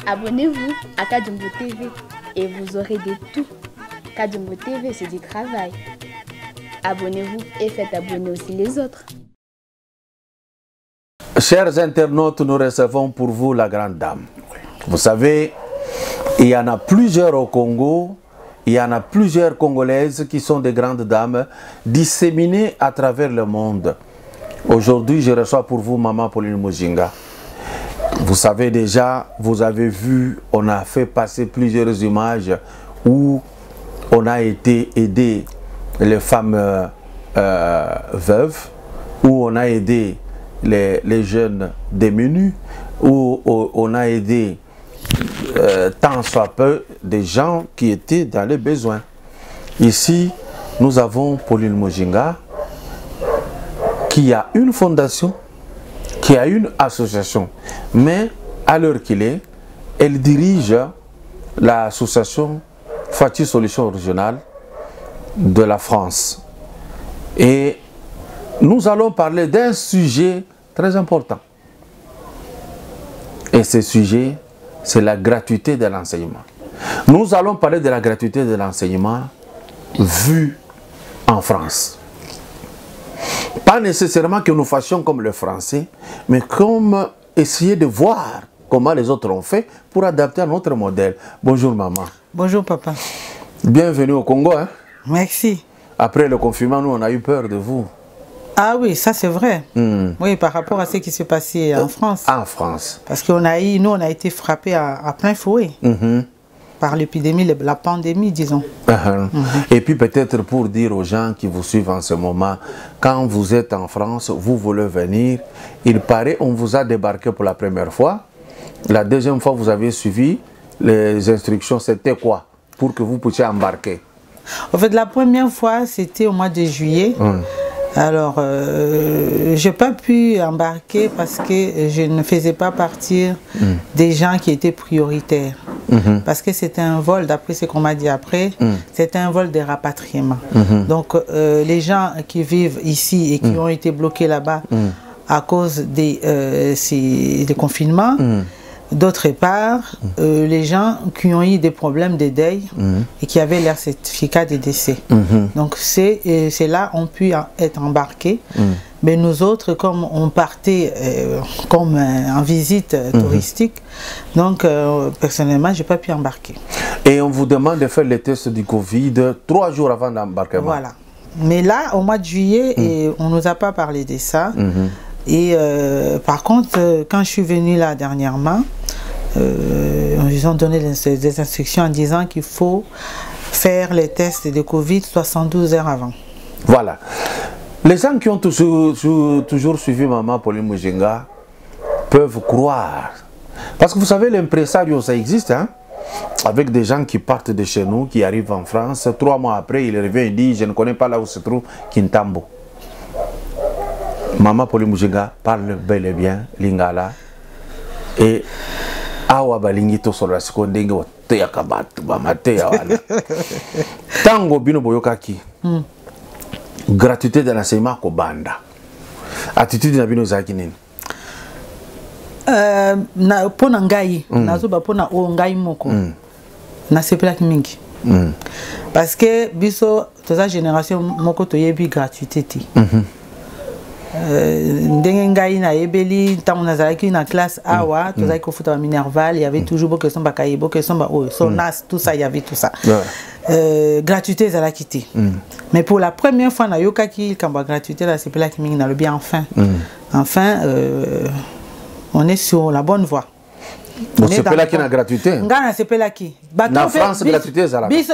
Abonnez-vous à Kadjumbo TV et vous aurez de tout. Kadjumbo TV, c'est du travail. Abonnez-vous et faites abonner aussi les autres. Chers internautes, nous recevons pour vous la grande dame. Vous savez, il y en a plusieurs au Congo, il y en a plusieurs Congolaises qui sont des grandes dames disséminées à travers le monde. Aujourd'hui, je reçois pour vous Maman Pauline Mujinga. Vous savez déjà, vous avez vu, on a fait passer plusieurs images où on a été aider les femmes veuves, où on a aidé les jeunes démunis, où on a aidé tant soit peu des gens qui étaient dans les besoins. Ici, nous avons Pauline Mujinga qui a une fondation, qui a une association, mais à l'heure qu'il est, elle dirige l'association Fati Solutions Régionales de la France. Et nous allons parler d'un sujet très important. Et ce sujet, c'est la gratuité de l'enseignement. Nous allons parler de la gratuité de l'enseignement vue en France. Pas nécessairement que nous fassions comme le français, mais comme essayer de voir comment les autres ont fait pour adapter à notre modèle. Bonjour maman. Bonjour papa. Bienvenue au Congo. Hein? Merci. Après le confinement, nous on a eu peur de vous. Ah oui, ça c'est vrai. Oui, par rapport à ce qui s'est passé en France. En France. Parce que nous on a été frappés à plein fouet. Par l'épidémie, la pandémie, disons. Et puis peut-être pour dire aux gens qui vous suivent en ce moment, quand vous êtes en France, vous voulez venir, il paraît on vous a débarqué pour la première fois. La deuxième fois, vous avez suivi les instructions, c'était quoi pour que vous puissiez embarquer? En fait, la première fois, c'était au mois de juillet. Alors, je n'ai pas pu embarquer parce que je ne faisais pas partir des gens qui étaient prioritaires. Parce que c'était un vol, d'après ce qu'on m'a dit après, c'était un vol de rapatriement. Donc, les gens qui vivent ici et qui ont été bloqués là-bas à cause des confinements, d'autre part, les gens qui ont eu des problèmes de deuil et qui avaient leur certificat de décès. Donc c'est là on pu être embarqués. Mais nous autres, comme on partait comme en visite touristique, donc personnellement, je n'ai pas pu embarquer. Et on vous demande de faire les tests du Covid 3 jours avant d'embarquement. Voilà. Mais là, au mois de juillet, on ne nous a pas parlé de ça. Et par contre, quand je suis venue là dernièrement, ils ont donné des instructions en disant qu'il faut faire les tests de Covid 72 heures avant. Voilà. Les gens qui ont toujours suivi Maman Pauline Mujinga peuvent croire. Parce que vous savez, l'impresario, ça existe, hein? Avec des gens qui partent de chez nous, qui arrivent en France. 3 mois après, il revient et dit, je ne connais pas là où se trouve Kintambo. Maman Pauline Mujinga parle bel et bien Lingala et awa balingi to solo sikondenge wote yakabatu ba mate ya wana tango bino boyokaki gratuité de l'enseignement ko banda attitude na bino zaki nini na pona ngai nazoba pona o ngai moko na sepelaki mingi parce que biso toza génération moko toyebi gratuité ti ndenge ngai na yebeli ntango nazalaki na classe awa tozalaki kofuta ba minerval, il y avait toujours beaucoup de son bakaye, beaucoup de son ba sonas, tout ça, il y avait tout ça. Gratuité ezalaki te. Mais pour la première fois na yokaki kamba gratuité là c'est là qui mingi na le bien enfin. Enfin on est sur la bonne voie. On c'est là qui na gratuité. Ngana c'est là qui. Na France gratuité ezalaki.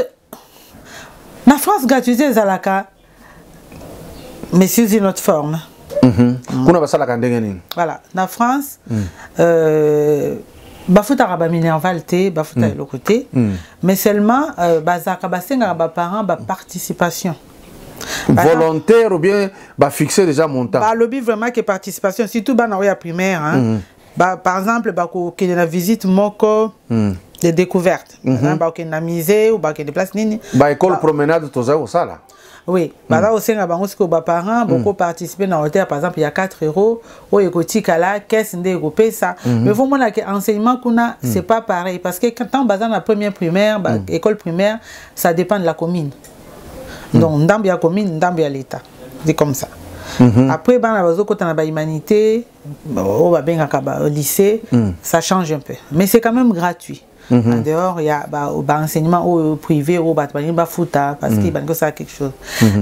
Na France gratuité ezalaka mais sous une autre forme. Kuna basala kandenge nini? Voilà, na France bafuta ba minerval te, bafuta le côté, mais seulement bazaka basenga ba parents ba participation. Volontaire ou bien bah fixer déjà montant. Bah lobby vraiment que participation surtout bah na primaire hein. Bah par exemple bah ko la visite moko de découverte. Bah ko na musée ou bah ko des places nini. Bah école promenade toza au sala. Oui, bah là aussi na bango siko ba parents beaucoup participer na hôtel par exemple il y a 4 €, au ekoti kala caisse ndé ko pesa. Mais faut mona que enseignement kuna c'est pas pareil parce que quand on bazan la première primaire, bah école primaire, ça dépend de la commune. Donc ndambi ya commune, ndambi ya l'état. C'est comme ça. Après ben la bazo quand on a ba humanité, au ba benga ka ba lycée, ça change un peu. Mais c'est quand même gratuit. En dehors, il y a bah enseignement au privé au bah futa parce qu'il y a quelque chose.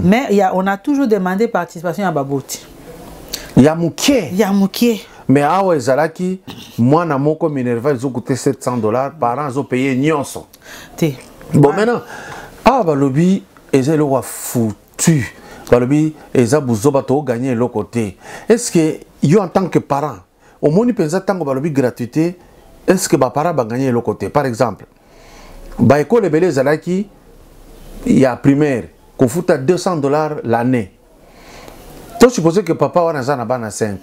Mais on a toujours demandé participation à Baboti. Yamouké. Mais awa ezalaki moi na moko Minerva ils ont coûté $700 par an, ils ont payé nyonso. Bon maintenant ba lobby ezelo wa foutu. Ba lobby eza buzoba to gagner le côté. Est-ce que yo en tant que parent au moni pensa tango ba lobby gratuité? Est-ce que les parents vont gagner de l'autre côté? Par exemple, l'école Belé Zalaki, il y a primaire, qu'on fout à $200 l'année. Tu supposes que papa va dans 5.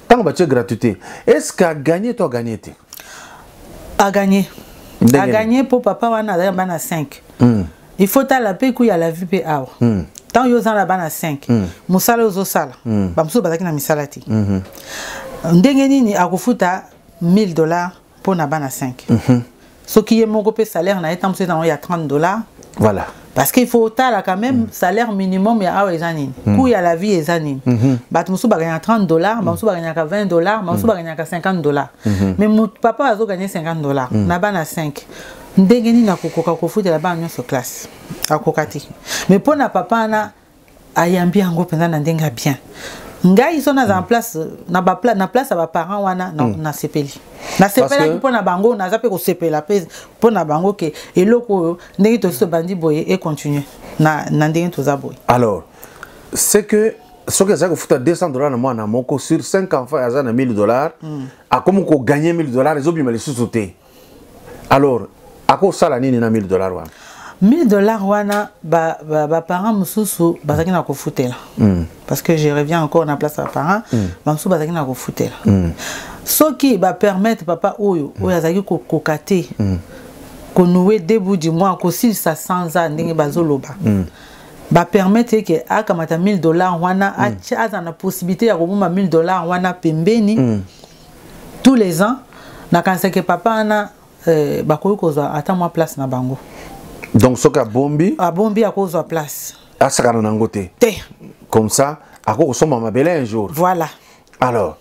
Tant que tu as gratuité, est-ce qu'à gagner, tu as gagné? À gagner. À gagner pour papa va dans 5. Il faut la paix qu'il y a la vie PA. Tant que tu as dans 5, Moussala aux sala. Bamsou Bazaki na Misalati. Ndengeni a kofuta $1000 pour na bana 5. Ce qui est mon groupe salaire na étant il y a $30. Voilà. Parce qu'il faut là quand même salaire minimum il y a ezanine. Coût il y a la vie ezanine. Bat musu ba gagner $30, musu ba gagner $20, musu ba gagner $50. Mais mon papa a gagné $50 na bana 5. Ndengeni na kokoka kofuta la bana sur classe. Akokati. Mais pour na papa na ayambi ngo penza na ndenga bien. Ngai ils sont en place na place à ba parents wana na sepeli. Na sepela pour na bango na zape ko sepela pe pour na bango ke eloko ndenge to so bandi boye et continuer na ndenge to za boye. Alors c'est que ce que ça coûte $200 na moi na moko sur 5 enfants ya za na $1000 a comme ko gagner $1000 les obi mali sous-sauter. Alors à quoi ça la nini na $1000 wana? $1000 wana ba parents mususu bazaki na ko futela. Parce que je reviens encore na place à parents, mususu bazaki na ko futela. Ce qui va permettre papa oyo azaki ko kokate. Ko nouer début du mois ko si ça 100 ans ndenge bazoloba. Ba permettre que akamata $1000 wana aza na possibilité ya kobuma $1000 wana pembeni tous les ans na kanisa que papa na ba ko kozwa ata moi place na bango. Donc, ce qu'a bombi à cause de la place. À ce qu'on a un côté. Comme ça, à cause de ma belle un jour. Voilà. Alors,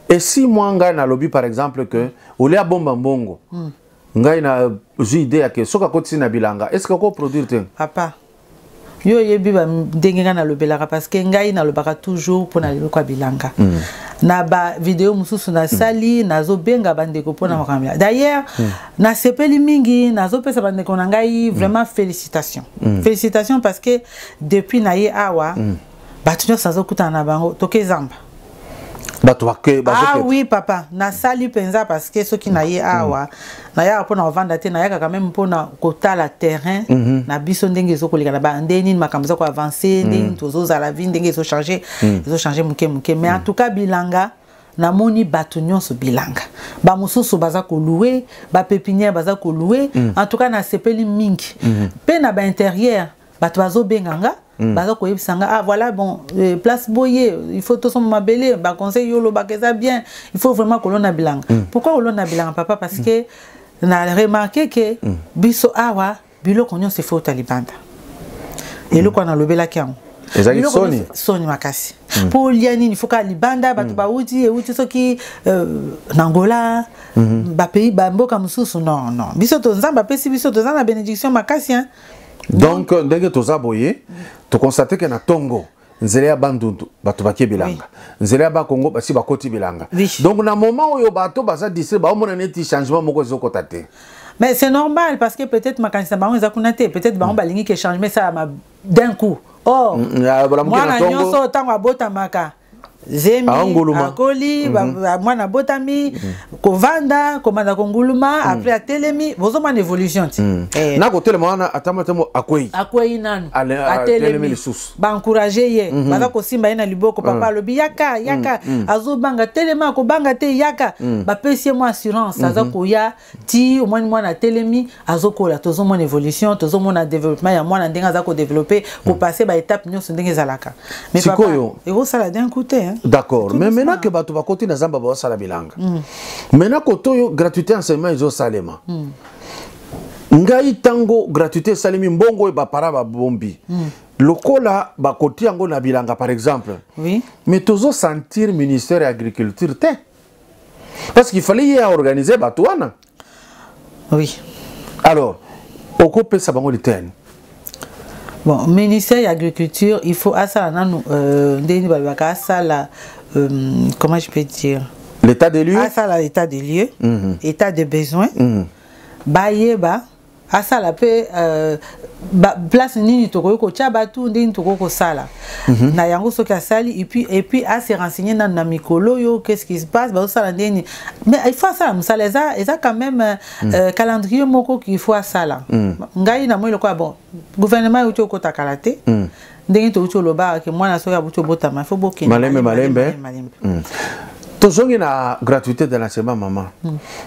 et si moi, je suis lobby par exemple, que au lieu de bomba bongo, j'ai une idée que ce qu'on a bilanga, est-ce qu'on peut produire? Papa, yo yebi ba dengenga na lobelaka parce que ngai na lobaka toujours pour na loko bilanga. Na ba vidéo mususu na sali nazo benga bandeko pona makamia. D'ailleurs, na sepeli mingi nazo pesa bandeko na ngai vraiment félicitations. Félicitations parce que depuis na ye awa batunyo sazo kuta na bango toke zamba. Ah oui papa, na sali penza parce que ce qui na ye awa na ya pona vendre te na ya quand même pona kota la terrain na biso ndenge zo kolika na ba ndeni makamza ko avancer ndeni tozo za la vie ndenge zo changer muke mais en tout cas bilanga na moni batunyo so bilanga ba mususu baza ko louer ba pépinière baza ko louer en tout cas na sepeli mingi pe na ba intérieur bato bazo benganga baza ko yebisanga ah voilà bon place boye il faut tout son mabele ba conseil yolo ba keza bien il faut vraiment que l'on a bilanga. Pourquoi on a bilanga papa parce que on a remarqué que biso awa bilo konyo se faut talibanda et le ko na lobela kiango ezaki soni makasi pour liani il faut ka libanda bato ba uti soki nangola ba pays ba mboka mususu non biso to nzamba pesi biso to na bénédiction makasi hein. Donc, dès que tu as boyé, tu constates que na Tongo, nzele bandundu, bato bakie bilanga. Nzele ba Congo, basi bakoti bilanga. Donc, na moment où yo bato basa disi, ba omona neti changement moko zoko tate. Mais c'est normal parce que peut-être ma kanisa ba on zakunate, peut-être ba on balingi que changement ça ma d'un coup. Or, moi, nyonso tango abota maka. Zemi, akoli, mwana botami, kovanda, komanda konguluma, après a telemi, vous avez une évolution. Na ko telema na atamatemo akwei. Akwei nanu. A telemi lisusu. Ba encourager ye, ba ko simba ina liboko papa lobi yaka azo banga telema ko banga te yaka, ba pesi mo assurance azo ko ya ti au moins mwana telemi azo ko la tozo mon évolution, tozo mon développement ya mwana ndenga za ko développer ko passer ba étape nyonso ndenge zalaka. Mais papa, et vous ça la d'un côté hein. D'accord, mais maintenant que bato ba côté na zamba ba sala bilanga. Maintenant que toyo gratuité enseignement izo salema. Ngai tango gratuité salemi mbongo ba para ba bombi. Lokola ba côté yango na bilanga par exemple. Oui. Mais tozo sentir ministère de l'agriculture te. Parce qu'il fallait y organiser batouana. Oui. Alors, occupé ça bango l'iten. Bon, ministère de l'agriculture, il faut à ça comment je peux dire? L'état des lieux. À ça l'état des lieux, état de besoin. Bayeba, à ça la paix place nini toko ko tchabatu ndini toko ko sala. Na yango soki asali et puis à se renseigner na mikolo yo qu'est-ce qui se passe ba sala ndini. Mais il faut ça musala eza quand même calendrier moko qu'il faut sala. Ngai na moi le quoi bon gouvernement yo ko takalate. Ndini to ucho loba ke mwana soki abucho botama faut boki. Malembe. Tozongi na gratuité de l'enseignement maman.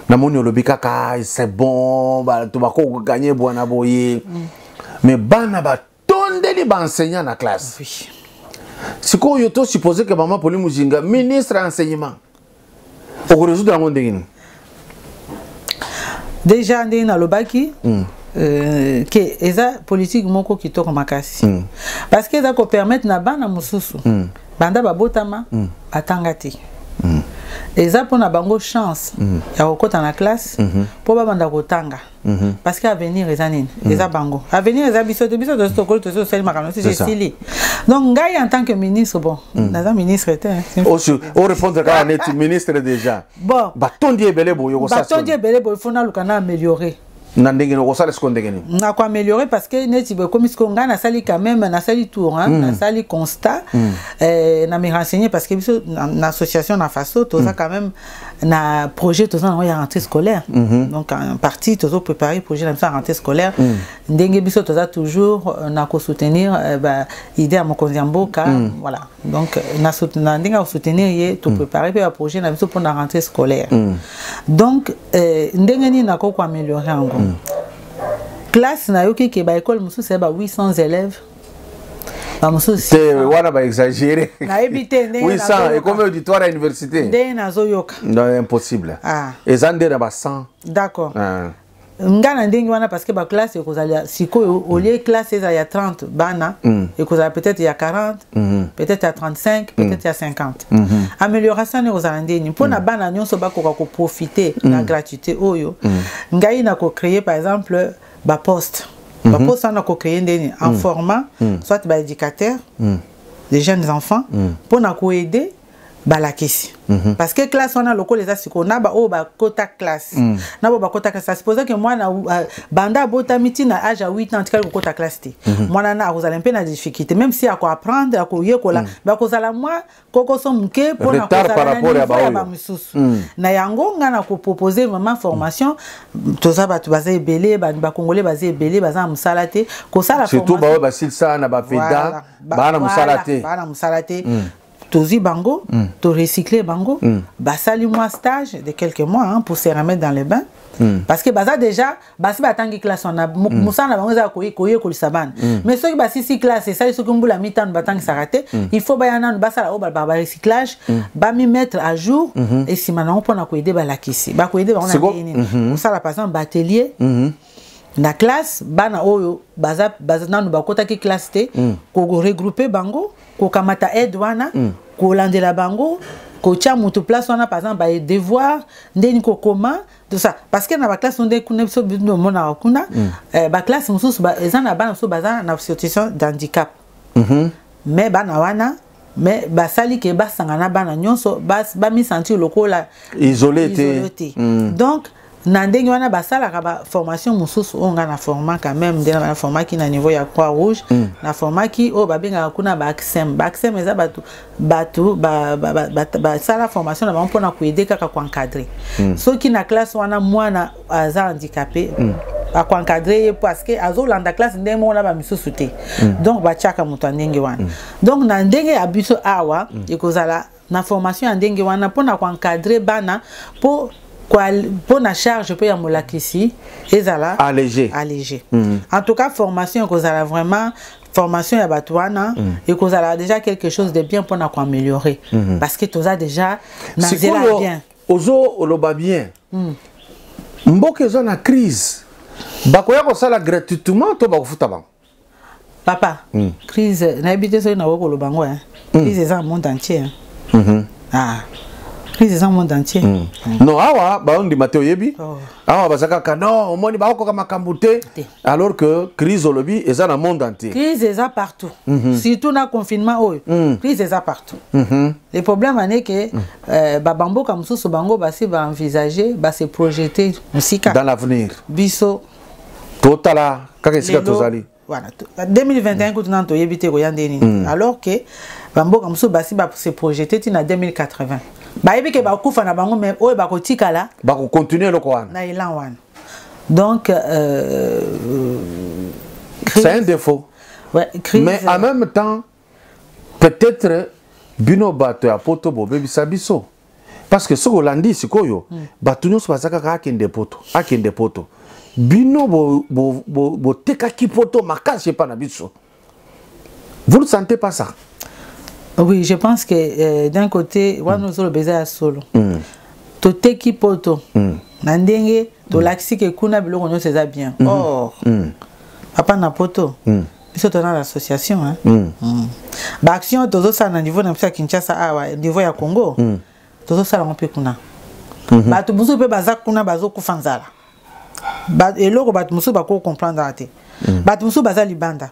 Na moni olobi kaka c'est bon ba to bako gagner bwana boye. Mais bana ba tondeli ba enseignant na classe. Oui. Siko yo to supposé que maman Pauline Mujinga ministre enseignement. Pour résoudre la monde ngini. Déjà ndé na lobaki que eza politique moko kitoko makasi. Parce que ça ko permettre na bana mususu. Banda ba botama atangati. Et ça pour na bango chance ya kokota na classe pour ba banda kotanga parce que avenir eza nini eza bango avenir eza biso de stokolo to so sel makano c'est stylé donc ngai en tant que ministre bon naza ministre était au répondre quand on est ministre déjà bon batondi ebele boyo ko ça batondi ebele boyo fona lukana améliorer nandenge no sala skondenge ni na ko améliorer parce que neti be comme ce nga na sali quand même na sali tour hein na sali constat na me renseigner parce que na association na faso to ça quand même na projet to ça na rentrée scolaire donc en partie to préparer projet na rentrée scolaire ndenge biso to ça toujours na ko soutenir idée à Mokonziamboka voilà donc na soutenir ndenge soutenir yé to préparer le projet na biso pour la rentrée scolaire donc ndenge ni na ko améliorer encore classe na yoki ke ba école musu c'est ba 800 élèves ba musu c'est wana ba exagérer na ebité 800 et combien auditoire à l'université ndé na zo yoka non impossible et zande na ba 100 d'accord ngana ndenge wana parce que ba classe ekozala siko au lieu classe il y a 30 bana ekozala peut-être il y a 40 peut-être il y a 35 peut-être il y a 50 amélioration ne kozala ndeni mpona bana nyonso bakoka ko profiter na gratuité oyo ngai na ko créer par exemple ba poste on a créé ndeni en format soit ba éducateur des jeunes enfants pour na ko aider balakisi parce que classe on a local les asiko na ba o ba kota classe na ba kota classe c'est posé que moi na banda botami na âge à 8 ans tika kota classe te moi na kozala un peu na difficulté même si à quoi apprendre à ko yekola ba kozala moi koko so muke pour na kozala ba mususu na yango nga na ko proposer vraiment formation to ça ba tu baza ebele ba congolais baza ebele baza musala te ko sala formation surtout ba silsa na ba peda ba na musala te Tozi bango, to recycler bango, basali moi stage de quelques mois pour se remettre dans les bains. Parce que baza déjà, basi batangi classe on a musa na bango za koye ko lisaban. Mais ceux qui basi si classe et ça ils sont comme la mi-temps batangi s'arrêter, il faut bayana basala o ba recyclage, ba mi mettre à jour et si maintenant on ko aider ba la kisi. Ba ko aider ba on a ini. Ça la par exemple batelier na classe bana oyo baza nanu bakota ki classe te ko regrouper bango ko kamata aide wana ko landela bango ko tia mutu place wana par exemple ba devoir ndeni ko koma tout ça parce que na ba classe onde kuna biso bindo mona kuna ba classe mususu ba ezana bana so baza na situation d'handicap mais bana wana mais basali ke basangana bana nyonso ba mi sentir lokola isolé. Donc Nandenge wana basala ka formation mususu onga na format quand même de na format qui na niveau ya Croix Rouge na format qui o babenga kuna ba accent eza batu ba sala formation na mpona ko aider kaka ko encadrer soki na classe wana mwana aza handicapé a ko encadrer parce que azo landa classe ndenge mona ba misusu te donc ba chaka mutu ndenge wana donc na ndenge ya biso awa ekozala na formation ya ndenge wana mpona ko encadrer bana po pour la charge peut y avoir la ici et ça allégé en tout cas formation que ça vraiment formation ya batouana et que ça déjà quelque chose de bien pour nous améliorer parce que tout ça déjà nazela bien ozo oloba bien mboke zo na crise bakoya ko sala gratuitement to bakufuta bango papa crise na habité so na woko lobango crise ça monde entier crise dans le monde entier. Non, awa baondi Mateo yebi. Awa basaka kano, omoni baoko kama kambute. Alors que crise olobi est dans le monde entier. Crise est partout. Surtout dans le confinement, crise est partout. Le problème est que babambo comme ça, bango basi ba envisager, ba se projeter musika dans l'avenir. Biso. Totala, kakesika tozali. Voilà. 2021 quand on a évité Royandeni. Alors que bambo comme ça basi ba se projeter en 2080. Ba yebi ke ba kufa na bango mais oyo ba kotika la ba ko continuer le quoi na ilan wana donc c'est un défaut crise, mais en même temps peut-être bino bato ya poto bo bebi sabiso parce que ce que l'andi sikoyo bato nyonso bazaka ka akende poto bino bo teka ki poto makasi pa na biso vous ne sentez pas ça? Oui, je pense que d'un côté, on a besoin solo. To teki poto. Nandenge, to laxi que kuna bilo on se bien. Or, papa na poto. Biso to na l'association hein. Ba action tozo ça na niveau na Kinshasa awa, niveau ya Congo. Tozo ça on peut kuna. Ba to muso pe baza kuna bazo kufanzala. Ba eloko ba muso ba ko comprendre ate. Ba muso baza libanda.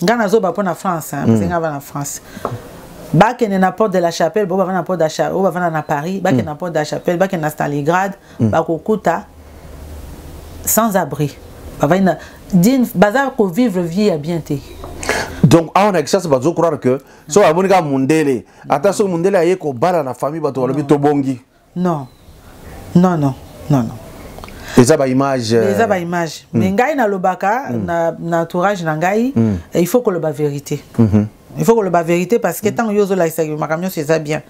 Ngana zo ba na France hein, parce nga va na France. Bac en n'importe de la chapelle, bon va n'importe d'achat, on va na Paris, bac en n'importe de la chapelle, bac en Stalingrad, bac au Kouta, sans abri. Va din bazar ko vivre vie à bien té. Donc on a ça bazo croire que so abonika mundele, attention mundele aye ko bala na famille bato walobi to bongi. Non. Les aba image. Les aba image. Mais ngai na lobaka na entourage na ngai, il faut que le ba vérité. Il faut que le ba vérité parce que tant yozo la isa ma camion c'est ça bien.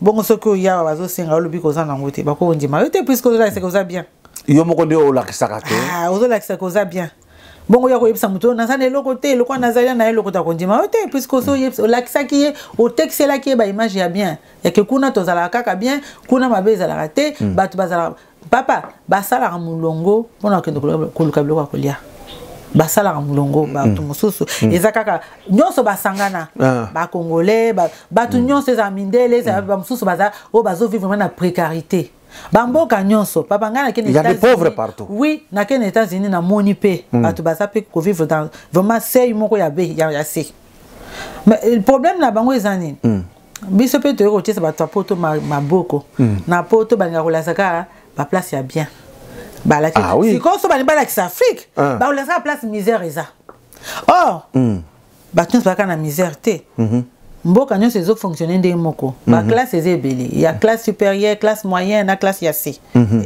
Bon ce que ya bazo senga lobi ko za na ngote ba ko ndima. Yote puisque zo la isa ko za bien. Yo moko de o la kisaka te. Ah, ozo la isa ko za bien. Bon ya ko yebisa muto na sana eloko te eloko na zalia na eloko ta ko ndima. Yote puisque zo yebisa la kisaki ye au texte la ki ba image ya bien. Ya ke kuna to za la kaka bien, kuna mabeza la te, batu bazala papa basala mulongo pona kende ko luka biloko ko lia. Basala mulongo ba to mususu ezakaka nyonso basangana ba congolais ba to nyonso za mindele za ba mususu baza o bazo vivre na précarité bamboka nyonso papa ngana kene il y a des pauvres partout oui na kene États-Unis na moni pe ba to baza pe ko vivre dans vraiment c'est moko ya be ya c'est mais le problème na bango ezani biso pe to ko tisa ba to poto maboko na poto ba ngako la saka ba place ya bien. Ah oui. Si quand on va aller en Afrique, on laisse la place misère et ça. Or, tu n'as pas la misère té. Mboka nyo ces autres fonctionner des moko. La classe est belée. Il y a classe supérieure, classe moyenne, la classe yassé.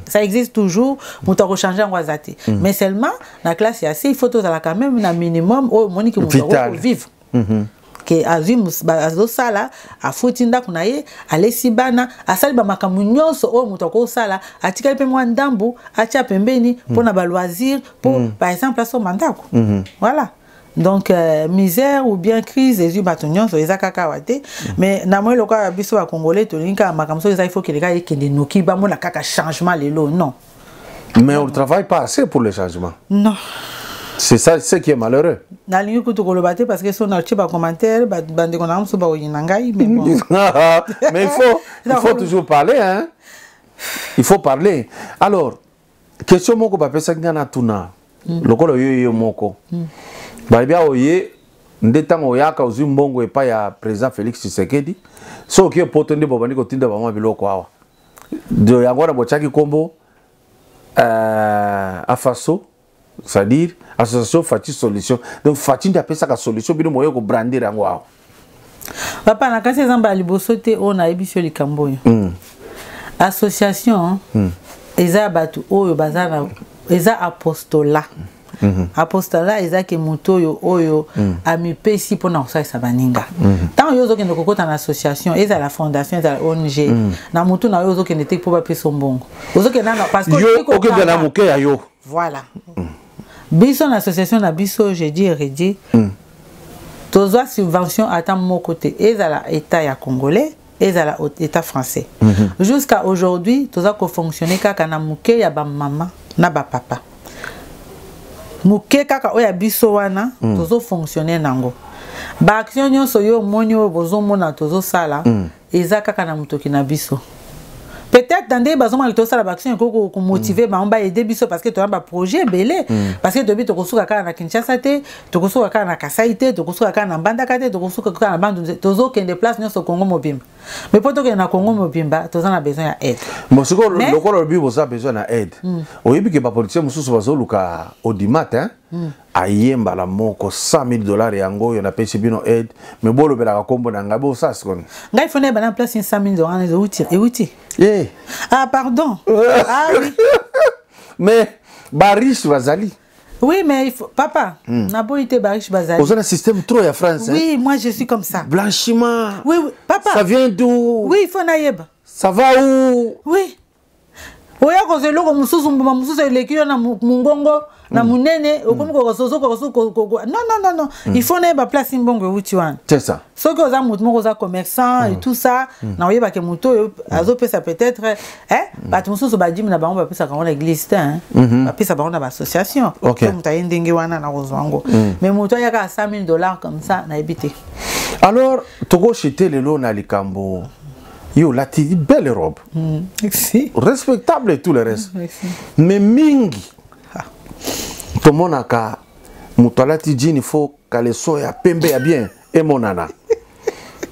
Ça existe toujours. Pour te changer en wazate. Mais seulement la classe yassé, il faut tout quand même un minimum au moni que vous vivre. Que azimus bazo sala afutinda kunaye alesi bana asali ba makamu nyonso o mutoko sala atikali pe mwa ndambu acha pembeni pona ba loisir pour par exemple aso mandako voilà donc misère ou bien crise ezu batonyonso ezakaka wate mais na moi loka biso ba congolais to linka makamu so il faut que les gars ekende noki ba mona kaka changement lelo non mais on ne travaille pas assez pour le changement non. C'est ça, ce qui est malheureux. Mais il faut toujours parler, hein. Il faut parler. Alors, question moko pape sangana tuna. Lokolo yo moko. Balibia oye ndetanga oyaka uzimbongo epa ya président Félix Tshisekedi. So ki poto nde bobani ko tinda bamwa biloko awa. De yangora bochaki kombo à Faso, c'est-à-dire association Fati Solution. Donc Fati n'a pas ça la solution, mais nous avons brandir en wow. Papa, na kasi zamba libosote on a ebisio likambo. Association, eza batu oyo bazana, eza apostola. Apostola eza ke mutoyo oyo amipesi pona kosalisa baninga. Tant yo zokende kokota na association, eza la fondation, eza la ONG. Na mutu na yo zokende te po ba peso mbongo. Ozokende na parce que yo okende na moke ya yo. Voilà. Biso na association na biso, je dis Redie. Tozo subvention à mon côté, ezala état ya congolais, ezala état français. Jusqu'à aujourd'hui, tozo ko fonctionner kaka na muke ya ba maman na ba papa. Muke kaka oya biso wana, tozo fonctionner nango. Ba action nyonso yo monyo bozo mona tozo sala, eza kaka na mutoki na biso. Peut-être dans des besoins de ça la action ko motiver ba on ba aider biso parce que tu as un projet belé parce que tu ko suka kana na Kinshasa te to ko suka kana na Kasai te to ko suka kana na Mbandaka te to ko suka kana na Bandundu tozo kende place nyonso Congo mobimba mais poto ke na Congo mobimba toza na besoin ya aide mosiko lokolo bibo za besoin na aide oyebi ke ba politicien mususu bazo luka audimat hein ayemba la moko $100,000 yango yo na pesi bino aide mais bolo bela kombo na ngabo ça sikon ngai fone ba na place $100,000 les outils et outils ah pardon ah oui mais ba riche bazali oui mais il faut papa na boité ba riche bazali on a un système trop ya France oui moi je suis comme ça blanchiment oui papa ça vient d'où oui il faut na yeba ça va où oui oya ko zelo ko mususu mbuma mususu elekio na mungongo na munene okomi ko soso ko non il faut na ba place mbongo uti wana c'est ça ce que oza mutu moko oza commerçant et tout ça na oyeba ke muto azo pesa peut-être ba mususu ba dim na bango ba pesa ka na église hein ba pesa ba na association comme ta ndenge wana na kozwango mais muto ya ka $100,000 comme ça na ebité alors toko chité lelo na likambo yo la ti belle robe respectable et tout le reste mais mingi to monaka mutalati jini fo kaleso ya pembe ya bien et monana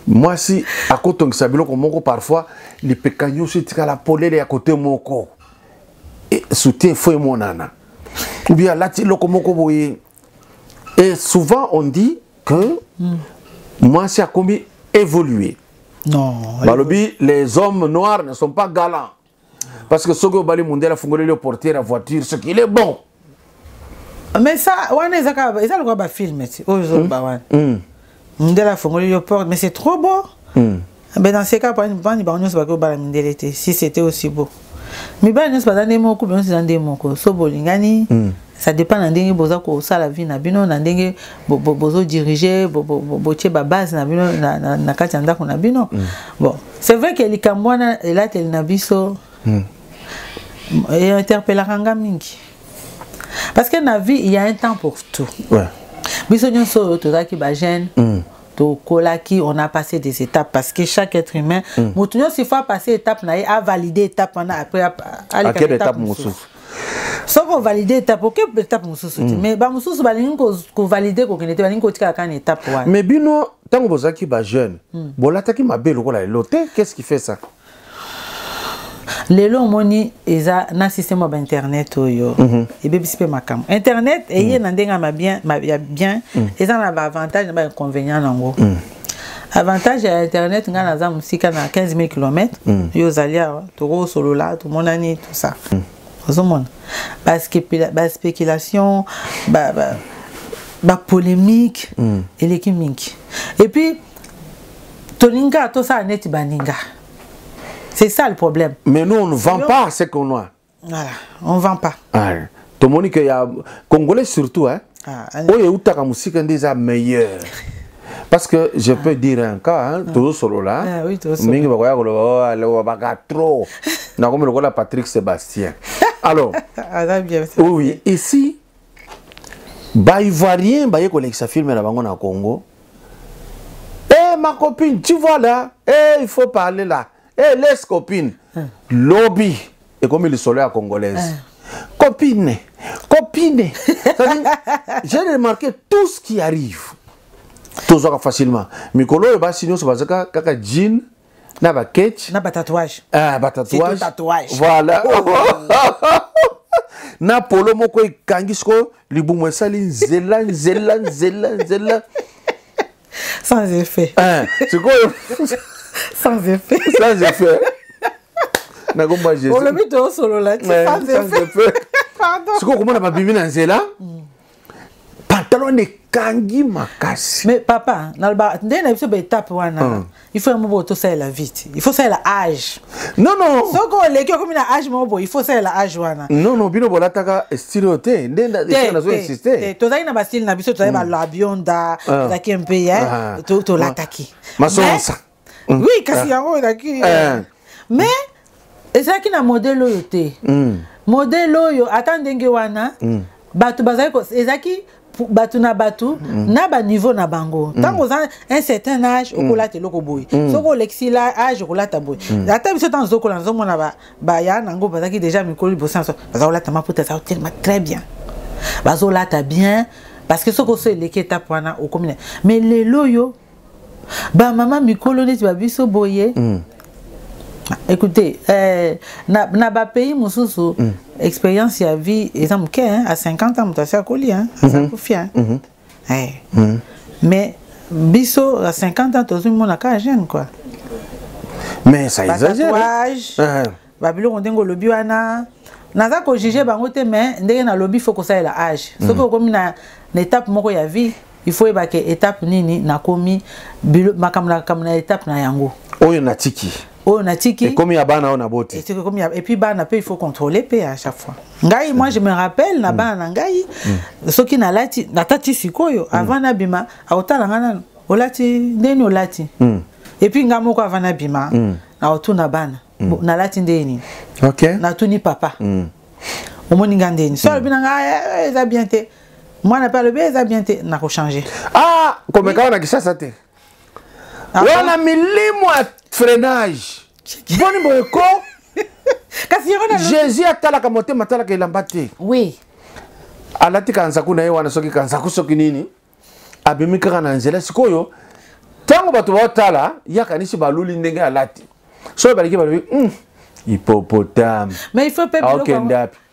moi si à côté sabilo ko moko parfois les pekanyo se tika la polele ya côté moko et soutien fo et monana ou bien lati loko moko boye et souvent on dit que moi si a commis évoluer. Non. Balobi, les hommes noirs ne sont pas galants. Parce que ce que Bali Mondial a fongolé le portier la voiture, ce qu'il est bon. Mais ça, on est ça le quoi film Mondial a fongolé le portier, mais c'est trop beau. Mais dans ces cas, si c'était aussi beau. Mais ben n'est pas des mots comme dans des mots so bolingani. Ça dépend d'endenge boza ko sala vie na bino na ndenge bozo diriger botie ba base na bino na kati ndako na bino. Bon, c'est vrai que likambwana ela tel na biso et interpellera mingi. Parce que na vie il y a un temps pour tout. Ouais. Biso nyonso to zaki ba jeune to kolaki on a passé des étapes parce que chaque être humain mutunyo si faut passer étape na a valider étape après à quelle étape musu so ko valider étape OK étape mususu mais ba mususu balingi ko valider ko kenete balingi ko tika kan étape wa mais bino tango bozaki ba jeune bolataki mabe lokola loté qu'est-ce qui fait ça lelo moni eza na système ba internet oyo et bebisipe makam internet eye na ndenga ma bien eza na ba avantage na ba inconvénient nango avantage ya internet nga na za musika na 15,000 km yo zalia to solo là tout monani tout ça parce que la spéculation polémique et les chimiques et puis toninga tout ça net baninga c'est ça le problème mais nous on ne vend pas ce qu'on a voilà on vend pas tout monde que y a congolais surtout hein oye utaka musika ndeza meilleur parce que je peux dire un cas hein tout solo là mingi bakoya ko lo baka trop na comme le Patrick Sébastien alors oui ici ba ivoirien ba yeko lexa film na bango na Congo ma copine tu vois là il faut parler là laisse copine lobby et comme le soleil à congolaise copine j'ai remarqué tout ce qui arrive tout ça facilement mikolo e ba sinyo so bazaka kaka jean na ba ketch na ba tatouage ba tatouage tatouage voilà na polo moko ekangi siko libumu esali nzela nzela nzela nzela sans effet. Sikoyo sans effet. Sans effet. Na gomba Jésus. On le met au solo là, sans effet. Pardon. Sikoyo komona babimi na nzela. Pantalon de kangi makasi. Mais papa, étape il faut un ça la vite. Il faut ça la âge. Non non. Soko leki comme na âge mobo, il faut ça la âge wana. Non non, bino bolataka stéréotype. Ndenda na zo insister. Tozali na basile na biso tozali ba labionda, tozaki un peu hein, to l'attaquer. Masonsa. Oui, kasi yango daki. Mais ezaki na modèle oyo te. Modèle oyo atandenge wana. Batu bazali ko ezaki batu na batu na ba niveau na bango tant aux un certain âge okola te loko boy soko lexila âge okola ta boy ata biso tant zokola nzo mona ba ya nango bazaki déjà mikoli bosanso bazola ta maputa ça tellement très bien bazola ta bien parce que soko so leketa pwana okomina mais le loyo ba mama mikolo neti ba biso boye. Écoutez, na ba pays mususu expérience ya vie exemple à 50 ans mutasha koli hein ça confia mais biso à 50 ans tozo mona ka jeune quoi. Mais ça exagère. Ba biloko ndengo lobi wana naza ko juger bango te mais ndenge na lobi faut ko ça la âge soko komi na étape moko ya vie il faut ba ke étape nini na komi makamna étape na yango oyo natiki. Oh, natiki. Et comme il y a bana on a beauté. Et puis bana il faut contrôler à chaque fois. Ngai moi je me rappelle na bana ngai soki na lati na tati sikoyo avant na bima autala ngana olati ndeni olati. Et puis ngamo ko avant na bima na otuna bana na lati ndeni. OK. Na tuni papa. Omoni ngandeni. So bina ngai eza bien te. Moi na pas le bien eza bien te na ko changer. Ah, comme quand on a kisa te. On a milimo freinage. Boni boyeko. Jésus atala ka mote matala ka ilambate. Oui. Alati kansaku na yewana soki kansaku soki nini? Abimi kaka na nzela sikoyo. Tango batu baotala yakanisi baluli ndenge alati. So baliki balobi hippopotame. Mais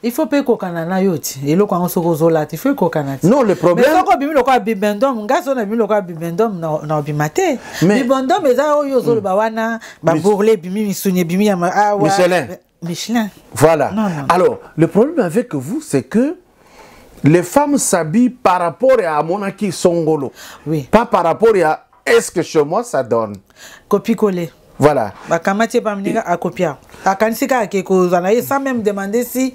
il faut pas kokana na yoti. Elo kwa soko zolati, il faut kokana. Non, le problème. Mais soko bimi lokwa bibendom, ngaso na bimi lokwa bibendom na bimate. Bibendom eza oyo zolo ba wana, ba bourler bimi misuni bimi ya Michelin. Voilà. Non. Alors, le problème avec vous c'est que les femmes s'habillent par rapport à monaki songolo. Oui. Pas par rapport à est-ce que chez moi ça donne. Copie-coller. Voilà. Bakamati pa mninga akopia. Akanisika akeko zanaye sans même demander si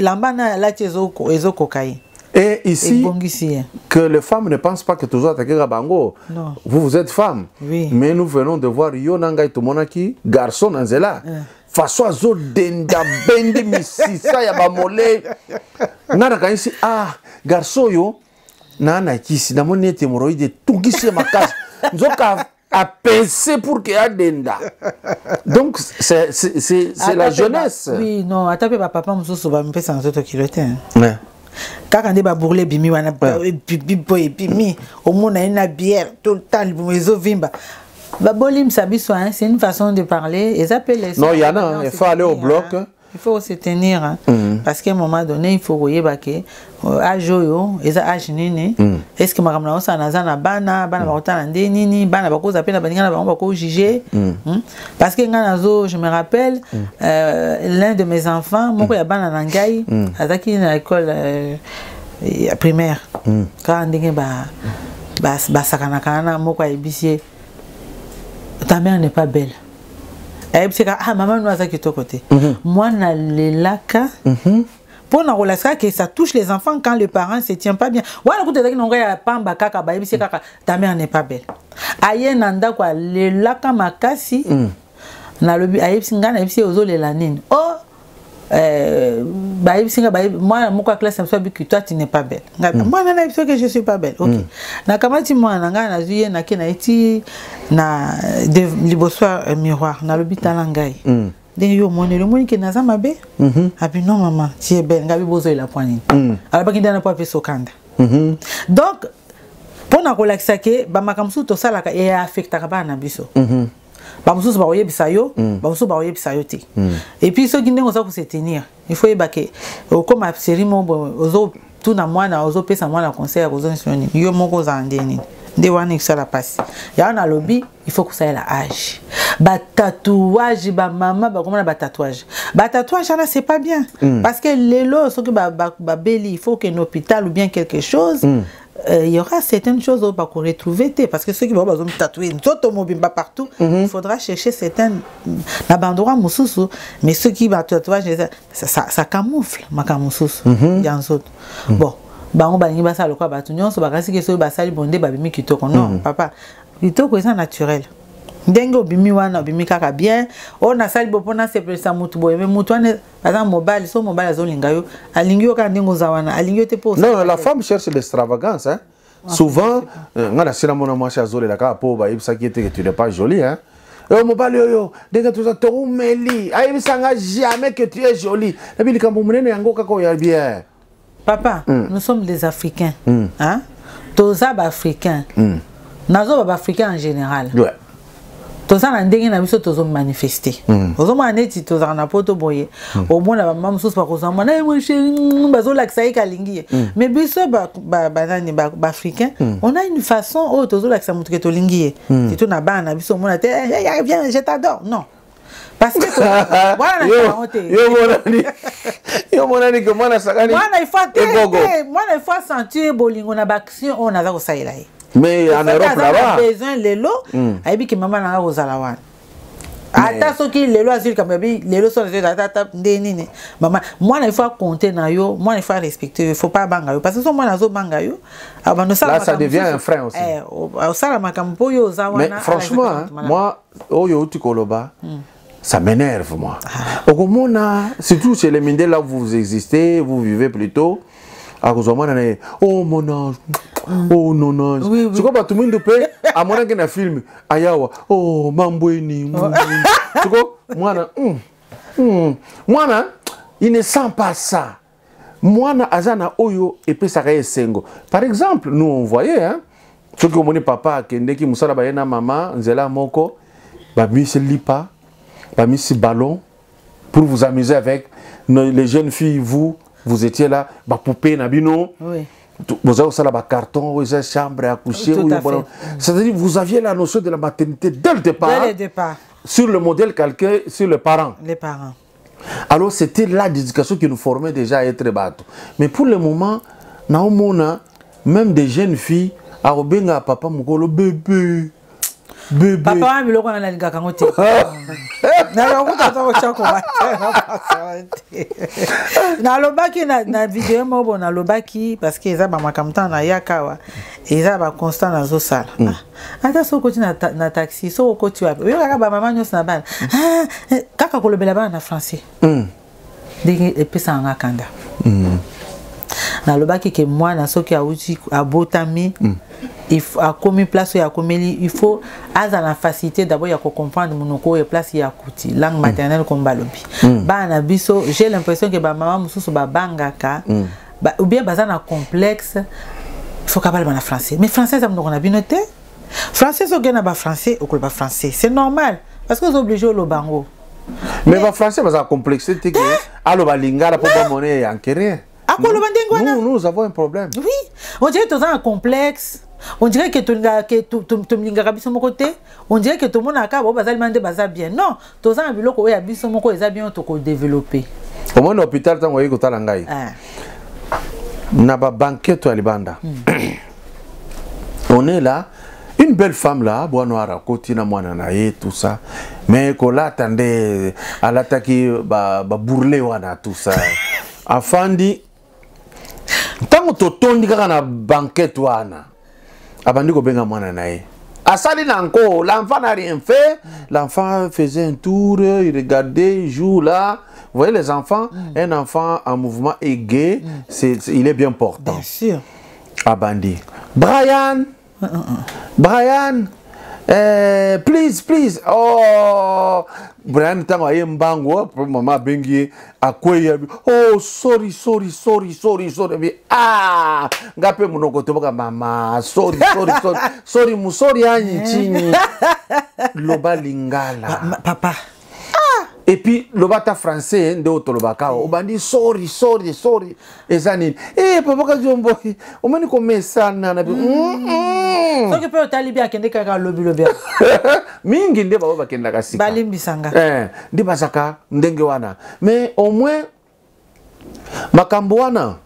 l'ambana la ezo kokai. Et ici que les femmes ne pensent pas que toujours attaquer Rabango. Non. Vous êtes femme. Oui. Mais nous venons de voir Yonanga Tomonaki, garçon Anzela. Façon azo denda bendi misisa ya ba mole. Nana kanisi garçon yo na na kisi na moni hémorroïde tungisi makasi. Nzoka à penser pour qu'il y ait denda. Donc c'est la jeunesse. Oui, non, atape papa mususu ba mpesa nzoto kilote. Ouais. Quand on va bourler bimi wana bimi au monde a une bière tout le temps les vimba. Babolim sabiso c'est une façon de parler, ils appellent non, il y en a, il faut aller au bloc. Il faut se tenir parce qu'à un moment donné il faut voyer baké âge yo eza âge nini est-ce que makamna osa na bana bakota na nini bana bakoza pena baninga na bako juger parce que nganazo je me rappelle l'un de mes enfants moko ya bana na ngai azaki na école primaire quand ndenge ba sakana kana moko ebisier ta mère n'est pas belle. Maman nous a dit côté. Moi na le laka. Pour na relation que ça touche les enfants quand les parents se tiennent pas bien. Voilà écoute que non ya pamba kaka ba ebisi kaka ta mère n'est pas belle. Aye nanda kwa le laka makasi. Na lobi ayebisi ngana ebisi ozo le lanine. Oh bah moi mon classe me soit que toi tu n'es pas belle. Moi nana ebisi que je suis pas belle. OK. Na kamati moi na ngana zuye na kena eti na de liboswa miroir na lobi talangai. Den yo moni le moni ke na za mabe. Abi non maman, tu es belle. Ngabi bozo la poignée. Alors ba kindana pa pe sokanda. Donc pour na relaxer ke ba makamsu to sala ka e affecta ka ba na biso. bamususu ba oyebisa yo bamususu ba oyebisa yo te et puis ceux qui ndenge oza ko se tenir il faut yebake comme a série mo ozo tout na mwana ozo pesa mwana conseil ozo nsioni yo moko za ndeni nde wana ikisala pasi ya na lobby il faut que ça ait la âge ba tatouage ba mama ba comment ba tatouage là c'est pas bien parce que lelo ce que ba beli il faut qu'un hôpital ou bien quelque chose il y aura certaines choses où on va retrouver parce que ceux qui vont tatouer partout il faudra chercher certains endroits mususu mais ceux qui vont tatouer ça camoufle ma camoufle bon bango balingi basala kwa batu nyonso bakasi ke so basali bonde babimi kitoko non papa kitoko eza naturel ndenge obimi wana obimi kaka bien on a sali bopona se pesa mutu boye mais mutu ane aza mobile so mobile azolinga yo alingi yo ka ndenge za wana alingi yo te po non la femme cherche l'extravagance hein souvent ngana sina mona mwasi azolela ka po ba ibisa ki que tu n'es pas jolie hein mobile yo ndenge tu za to meli ayibisa nga jamais que tu es jolie et puis likambo munene yango kako ya bien. Papa, nous sommes des Africains. Hein? Tous les Africains. Nous sommes Africains en général. Ouais. Tous les Africains nous sommes manifestés. Nous sommes manifestés. Tous les Africains au moins la maman sous par exemple. Mais Africains, on a une façon où tous les Africains montrent que lingi. C'est tout na bana. Biso mona te. Viens, je t'adore. Non. Parce que voilà que moi il faut sentir bolingo na baction on a za kosaila mais en Europe là-bas besoin lelo aibi que maman na kozala wana ata soki lelo azili comme lelo so tata ndenini maman moi il faut compter na yo moi il faut respecter il faut pas banga yo parce que so moi nazo banga yo abando ça ça devient un frein aussi ça makampo yo za wana mais franchement moi oyo tikoloba ça m'énerve, moi. Au Comona, surtout chez les Mindés, là où vous existez, vous vivez plutôt. À cause de moi, oh mon ange, oh non ange. Tu vois, tout le monde peut, à mon avis, un film, Ayawa, oh Mamboini. Tu vois, moi, il ne sent pas ça. Moi, Azana Oyo, et puis ça reste Sengo. Par exemple, nous, on voyait, hein, ceux qui ont mon papa, qui ont Moussala Bayena, maman, Nzela Moko, Babi se lipa. Pas mis ce ballon pour vous amuser avec les jeunes filles. Vous étiez là, bah poupée nabino. Oui. Vous avez ça là, bah carton, vous avez chambre à coucher. C'est-à-dire vous aviez la notion de la maternité dès le départ. Dès le départ. Sur le modèle calqué sur les parents. Les parents. Alors c'était là l'éducation qui nous formait déjà à être bateau. Mais pour le moment, naomona même des jeunes filles, à obenga papa mukolo bébé. Bébé. Papa, il a un gars qui na vidéo mo na lobaki parce que eza ba makamta na yakawa eza ba constant na zo sala ata so koti na taxi so koti wapi yo kaka ba mama nyos na bana kaka kolobela bana na français ndenge epesa nga kanda na lobaki ke mwana soki auti abotami il faut à commis place ya komeli il faut aza la facilité d'abord ya comprendre monoko et place ya kuti langue maternelle comme balobi bana biso j'ai l'impression que ba maman mususu ba bangaka ou bien bazana complexe il faut parler en français mais français ça on a bien noté français so gena ba français ou ba français c'est normal parce que vous obligé le bango mais ba français bazana complexité que allo ba lingala pour ba monnaie en rien nous avons un problème. Oui, on dirait que tu as un complexe. On dirait que tu as un côté. On dirait que tout le monde a bien. Non, tu as un biloko où il y a bien développé. Au moins, l'hôpital, tu as un peu na ba banquette à Libanda. On est là. Une belle femme là, boanoara, kotina moananaye, tout ça. Mais qu'on l'attendait à l'attaquer, bourler wana, tout ça. Afandi. Tant que tu as un banquette, abandi ko benga mwana nae. Asali nanko, l'enfant n'a rien fait. L'enfant faisait un tour, il regardait, il joue là. Vous voyez les enfants, un enfant en mouvement est gay, il est bien portant. Bien sûr. Abandi. Brian, Please. Oh, Brian tango aye mbango, mama bengi akweya. Oh, sorry. Ah, ngape munoko toboka mama. Sorry. Musori anyi chini. Loba lingala. Papa. Et puis lobata français ndo tolobaka obandi sorry. Ezani. Papa ka jombo. Omani komesana na bi. So que peut talibi akende kaka lobi. Mingi nde baba bakenda kasika. Balimbisanga. Ndi basaka ndenge wana. Mais au moins makambo wana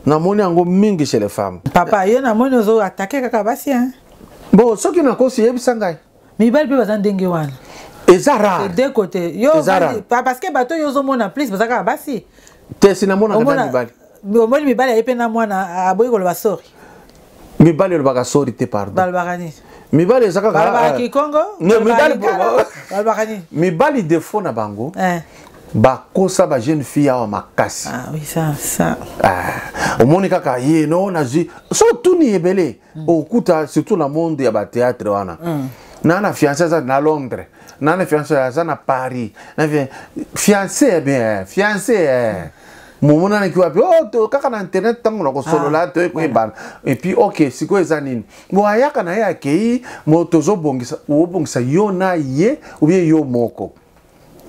na moni yango mingi chez les femmes. Papa, yo na moni ozo attaquer kaka basi hein. Bon, ce qui na kosi yebisanga. Mi bal pe bazan ndenge wana. Ezara. De deux côtés. Yo parce que bato yo zo mona plus bazaka basi. Te sinamona ngana mibali. Omoni mibali ayepe na mwana aboyi ko loba sorry. Mibali le baka sorry te pardon. Balbakani. Mibali ezaka ka. Balbaki Congo. Balbakani. Mibali défaut na bango. Bakosa ba jeune fille awa makasi. Ah oui ça. Omoni kaka ye no na zi. So tout ni ebele. Okuta surtout na monde ya ba théâtre wana. Nana fiancé ça na Londres. Nana fiancé ça na Paris. Na fiancé bien, fiancé. Momona na kiwa to kaka na internet tango na ko solo la to ko ban. Et puis OK, siko ezanini. Mo ayaka na ya kei mo tozo bongisa o bongisa yo na ye ou bien yo moko.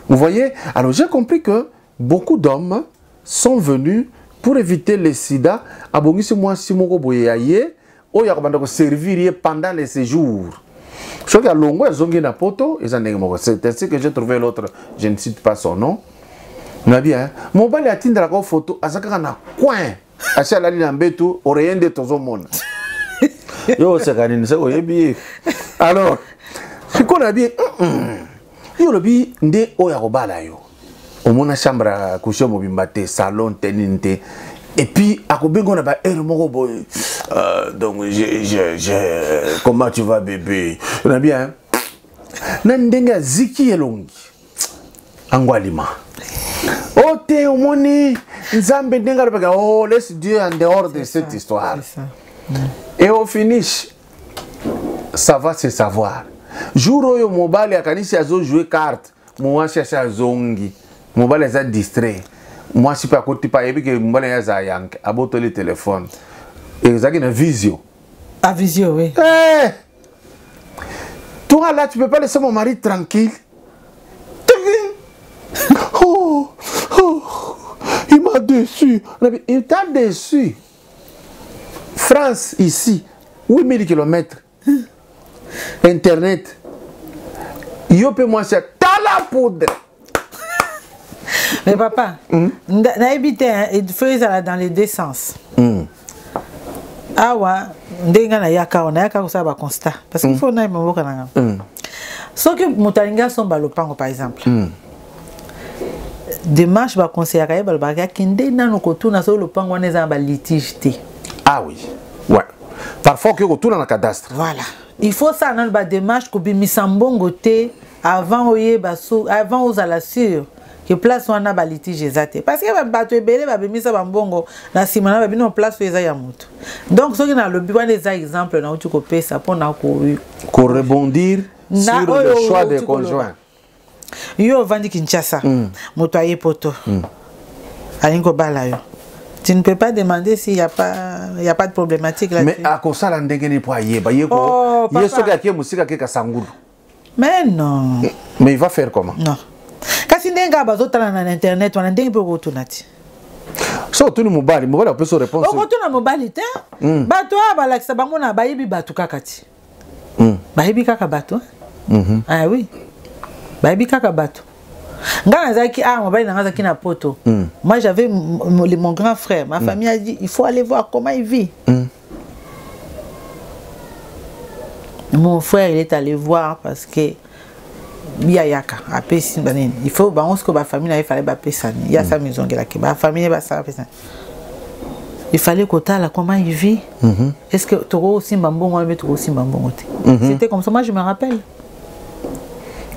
Vous voyez? Alors j'ai compris que beaucoup d'hommes sont venus pour éviter le sida. Abongisi moi si moko boye aye o ya ko banda ko servir pendant les séjours. Je crois que Longo est zongi na poto et c'est ainsi que j'ai trouvé l'autre, je ne cite pas son nom. Mais bien, mon bali a tindra ko photo azaka na coin. Acha la lina mbetu oreyende tozo mona. Yo c'est kanini c'est oyebi. Alors, ce qu'on a bien yo lobi nde oya ko bala yo. Omona chambre à coucher mobimba te salon teninte. Et puis, à Kobengo, on a boy. Donc, comment tu vas, bébé? On a bien. Nandenga ziki elongi. Angwalima. Oh, t'es au moni. Nzambe denga rebega. Oh, laisse Dieu en dehors de cette histoire. Et au finish, ça va se savoir. Jour où mobile a kanisi azo jouer carte. Moi, cherche à zongi. Mobile est distrait. Moi, je suis pas côté pas et puis que moi les yank aboto le téléphone et ça qui une visio. À visio oui. Toi là tu peux pas laisser mon mari tranquille. Il m'a déçu. Il t'a déçu. France ici 8000 km. Internet. Yo peut moi c'est ta la poudre. Mais papa, il faut dans les deux sens. Awa, ndenga na yaka ça va constat parce qu'il faut na mboka na ngam. So que mutalinga son balopango par exemple. Démarche va conseiller ka balbaka kinde na no kotuna so lopango na za ba litige te. Ah oui. Ouais. Parfois que kotuna na cadastre. Voilà. Il faut ça dans ba démarche ko bimisambongo te avant oye baso avant aux à la sûre. Que place wana ba litige ezate parce que bato ebele ba bimisa ba mbongo na simana ba bino place eza ya mutu. Donc ce qui na lobi wana des exemples na uti ko pesa pona ko rebondir sur le choix des conjoints. Yo vandi Kinshasa. Moto aye poto. Alingo bala yo. Tu ne peux pas demander s'il y a pas de problématique là-dessus. Mais à quoi ça l'endengeni pour aye ba yeko. Yeso ka ke musika ke kasangulu. Mais non. Mais il va faire comment? Non. Kasi ndenga bazotala na internet wana ndenga pe kotunati. So tuni mobali peut se répondre. Okotuna mobali te. Bato abalakisa bango na bayibi batu kakati. Bayibi kaka bato. Ah oui. Bayibi kaka bato. Ngana zaki mobali na zaki na poto. Moi j'avais mon grand frère, ma famille a dit il faut aller voir comment il vit. Mon frère il est allé voir parce que Yaka, il faut que la famille il fallait il y a sa maison qui la famille il fallait que tu comment il vit. Est-ce que tu as aussi mbambongo mais tu aussi mbambongo? C'était comme ça, moi je me rappelle.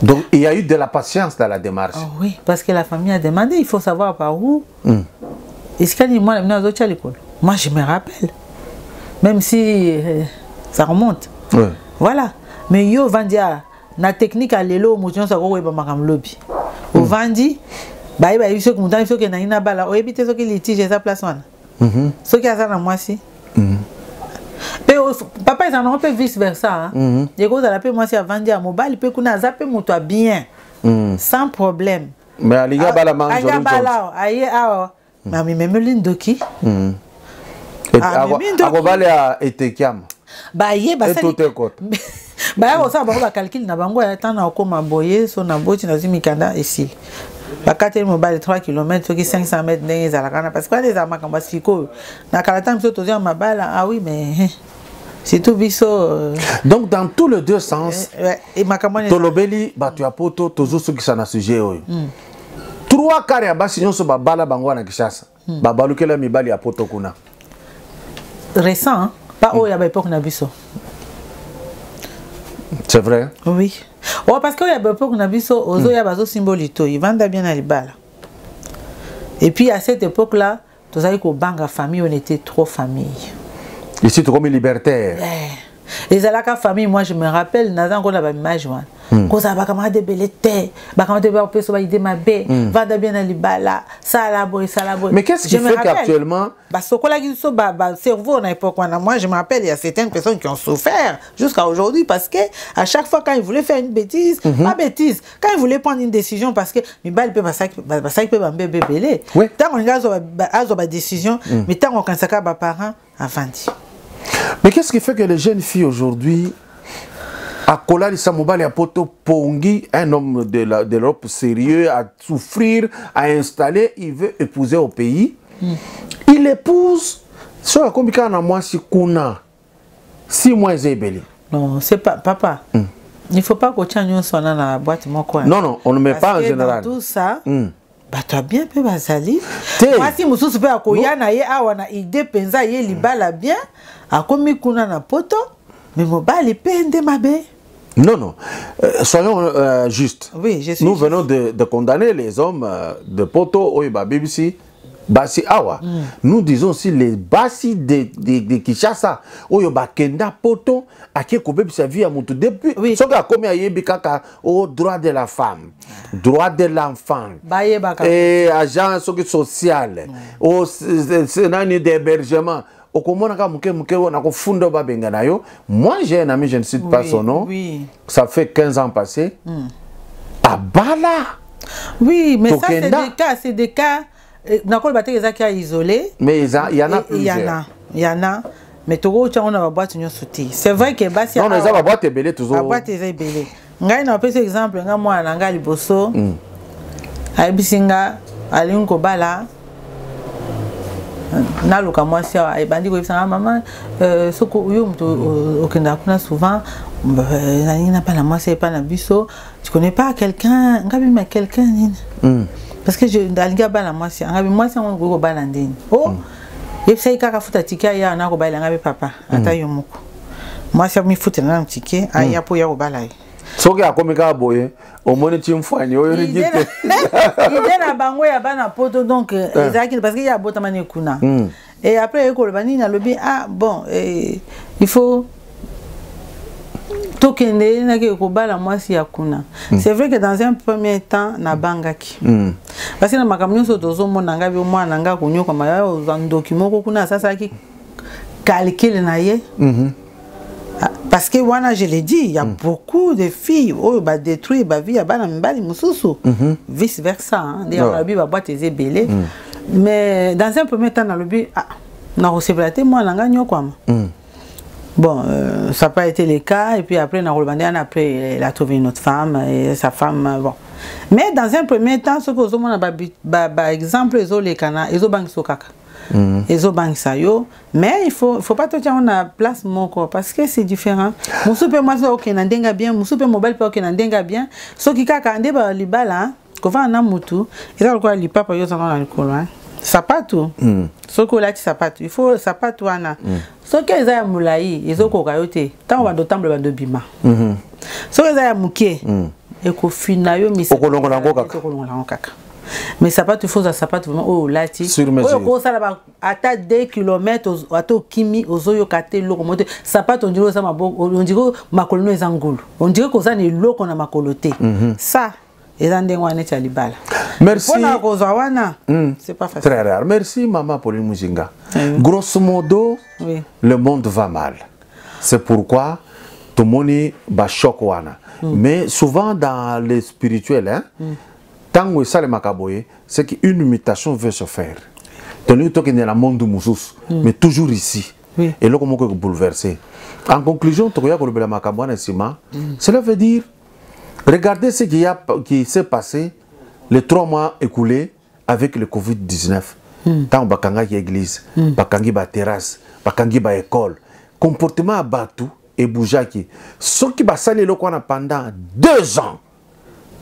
Donc il y a eu de la patience dans la démarche. Oh, oui, parce que la famille a demandé, il faut savoir par où. Est-ce qu'il moi je me rappelle. Même si ça remonte. Voilà. mais yo vandi na technique à lelo motion sa ko ba makam lobby o vandi ba biso ko mutan biso ke na ina bala o ebite so ke litige sa place wana so ki aza na mwasi papa ils en ont fait vice versa les causes à la paix moi c'est vandi à mobile pe kuna za pe moto bien sans problème mais aliga bala manzo aye awa mami même lindoki akobale a etekiam ba ye ba ba o sa ba calcul na bango ya tana ko maboye so na boti na zimikanda ici ba 4 mobile 3 km so ki 500 mètres ndenge za la kana parce que les amaka basiko na kalata mso tozi mabala ah oui mais c'est tout biso donc dans tous les deux sens tolobeli batu ya poto tozo so ki sana sujet oyo 3 quarts ya basi nyonso ba bala bango na Kishasa ba balukela mibali ya poto kuna récent pas au ya ba époque na biso. C'est vrai? Oui. Oh, parce qu'il y a beaucoup de biso, ozo ya bazo symbolito, ils vendent bien à l'ibala. Et puis à cette époque-là, tu sais qu'au banga famille, on était trop famille. Ici, tu comme libertaire. Les alaka famille, moi je me rappelle, nazan qu'on a pas image moi. Quand ça va comme des belles têtes, bah quand tu vas peut-être idée ma bé, vendent bien à l'ibala, ça la boy. Mais qu'est-ce qui fait qu'actuellement bah ce qu'on a dit sur cerveau à l'époque moi je me rappelle il y a certaines personnes qui ont souffert jusqu'à aujourd'hui parce que à chaque fois quand ils voulaient faire une bêtise, pas bêtise, quand ils voulaient prendre une décision parce que mais bah il peut ça peut bébé belé. Tant on a une décision, mais tant on quand ça ba parents avant. Mais qu'est-ce qui fait que les jeunes filles aujourd'hui à Kolali Samobali à Poto Pongi, un homme de l'Europe sérieux, à souffrir, à installer, il veut épouser au pays. Il épouse, sur la combien de mois si Kuna, 6 mois zébeli. Non, c'est pas papa. Il ne faut pas que tu aies son dans la boîte mon coin. Non, on ne met pas en général. Dans tout ça, bah tu as bien peu basali. Moi si musu super akoya na ye awana idée penza ye libala bien, akomi kuna na poto, mais mobali pende mabe. Non. Soyons justes. Oui, je suis Nous venons de condamner les hommes de Poto, Oiba, BBC, Bassi Awa. Nous disons aussi les Bassi de Kinshasa, Oyoba Kenda Poto, à qui Kobe sa vie à Moutou depuis. Ce qui a commis à Yébikaka au droit de la femme, droit de l'enfant, et agent social, au scénario d'hébergement. Moi j'ai un ami, je ne cite pas son nom, ça fait 15 ans passé, à Bala. Oui, mais ça c'est des cas, Nakol Baté les a isolés. Mais il y en a plusieurs. Il y en a. Mais Togo, on a boîte une sauté. C'est vrai que Bassi. Non, mais ça va boîte est belé toujours. La boîte est belé. Ngai na pese exemple, nga moi nanga liboso. Aibisinga, alinko Bala. Naluka moi si bandi ko bisanga maman soko yo mto okenda kuna souvent n'a pas la moi c'est pas na biso tu connais pas quelqu'un ngabi mais quelqu'un parce que je dalinga bala moi si ngabi moi si on go bala ndeni oh yepsai kaka futa tika ya na ko bala ngabi papa ata yo moko moi si mi futa na tike aya po ya ko bala soki akomika boye omoni chimfani oyo ni gite il na bango ya bana poto donc ezaki parce que ya botama ne kuna et après école bani na lobi ah bon il faut tokende na ke ko bala mwasi ya kuna c'est vrai que dans un premier temps na bangaki parce que na makamnyo so tozo mona ngabi mwana nga kunyoka mayo za document ko kuna sasa ki calcul na ye parce que voilà, je l'ai dit, il y a beaucoup de filles qui ont détruit la vie, vice versa. D'ailleurs, la vie va boîte les belé. Mais dans un premier temps, dans le but, on a reçu la témoin, on a gagné quoi. Bon, ça n'a pas été le cas. Et puis après, après, il a trouvé une autre femme et sa femme. Bon. Mais dans un premier temps, ce que vous avez par exemple, ils ont les canards, ils ont banque sur caca. Ils ont banque ça yo. Mais il faut pas tout on a place mon corps parce que c'est différent. Mon super moi ça ok n'endenga bien, mon super mobile pas ok n'endenga bien. Ce qui kaka ande ba libala, ko va na mutu, ils ont quoi li papa yo ça dans le couloir. Sapato. Ce que là tu sapato, il faut sapato ana. Ce que ils a moulaï, ils ont kokayote. Tant on va d'autamble ba de bima. Ce que ils a muké. Et ko fina yo mi. Okolongola kaka. Mais sapato faut sapato vraiment oh là tu sur mesure oh ça là à 2 km à to kimi ozoyo kate loko moto sapato on dirait ça on dirait makolo ezangulu on dirait que ça ne loko na makoloté ça ezande ngwane tya libala. Merci. C'est pas facile. Très rare. Merci maman Pauline Mujinga. Grosso modo, le monde va mal. C'est pourquoi tout le monde va choquer. Mais souvent dans les spirituels, hein, tant que ça le makaboye, c'est qu'une mutation veut se faire. Donc nous sommes dans le monde du Moussous, mais toujours ici. Et là, comment on peut bouleverser. En conclusion, cela veut dire, regardez ce qui s'est passé les 3 mois écoulés avec le Covid-19. Tant bakanga qui église, bakangi ba terrasse, bakangi ba école, comportement à Batou et Boujaki. Ce qui va salir le coin pendant 2 ans,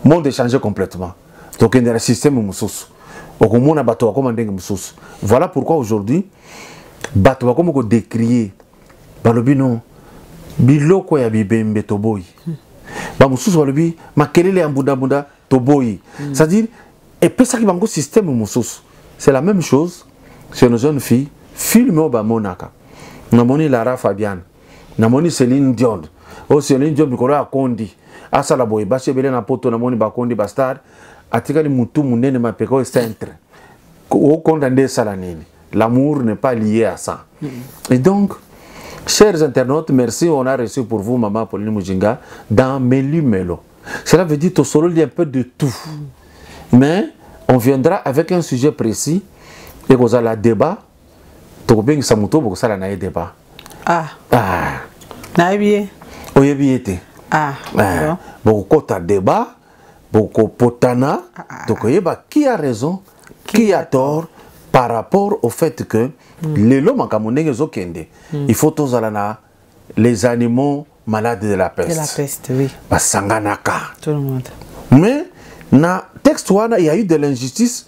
le monde a changé complètement. Donc il y a un système moussous. Voilà pourquoi aujourd'hui, Batou va comme décrier, balobino, biloko ya bibembe toboy. Ba moussous balobi, makelele ambuda buda toboy. C'est-à-dire, et puis ça qui va un système moussous. C'est la même chose chez nos jeunes filles. Filme au Bamonaka. Namoni Lara Fabian. Namoni Céline Dion. Oh Céline Dion, Nicolas Akondi. Asala boy, Bache Belen Apoto, Namoni Bakondi Bastard. Atikali Moutou Mounene Mapeko centre. Au condamné Salanini. L'amour n'est pas lié à ça. Et donc, chers internautes, merci. On a reçu pour vous, Maman Pauline Mujinga, dans Melu Melo. Cela veut dire que solo il y a un peu de tout. Mais on viendra avec un sujet précis et vous allez débat. Tu bien que ça mouton pour que ça la débat. Ah. Ah. Naïbié. Oyebiété. Ah. Beaucoup de débat, beaucoup potana. Donc qui a raison, qui a tort par rapport au fait que les lots makamonenge zokende. Il faut tous les animaux malades de la peste. De la peste, oui. Basanganaka. Tout le monde. Mais dans le texte, il y a eu de l'injustice.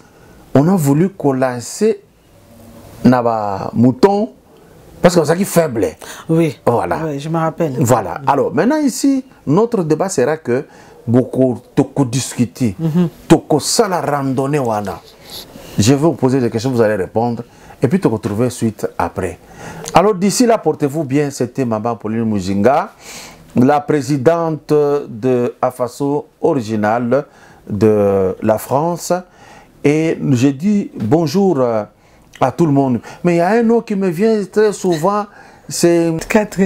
On a voulu coller na mouton parce que c'est faible. Oui. Voilà. Oui, je me rappelle. Voilà. Alors maintenant ici, notre débat sera que beaucoup de discuter, toko ça la randonnée wana. Je vais vous poser des questions, vous allez répondre et puis te retrouver suite après. Alors d'ici là, portez-vous bien. C'était Maman Pauline Mujinga, la présidente de AFASO originale de la France. Et j'ai dit bonjour à tout le monde. Mais il y a un nom qui me vient très souvent, c'est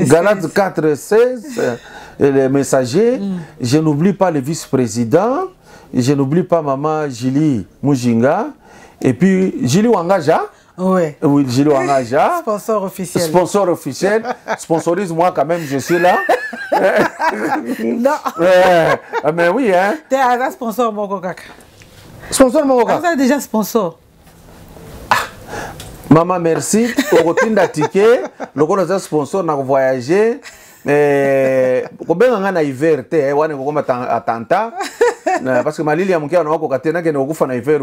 Galates 4,16, les messagers. Je n'oublie pas le vice-président, je n'oublie pas Maman Julie Mujinga, et puis Julie Wangaja. Oui. Oui, Julie Wangaja. Sponsor officiel. Sponsor officiel. Sponsorise-moi quand même, je suis là. Non. Mais oui, hein. Tu es un sponsor, mon coca. Sponsor, mon coca. Tu es déjà sponsor. Maman, merci. Au retour d'un ticket, le gros sponsor n'a voyagé. Combien on a hiver, on est attentat. Parce que ma ligne a manqué, on a encore catena qui n'a pas fait hiver.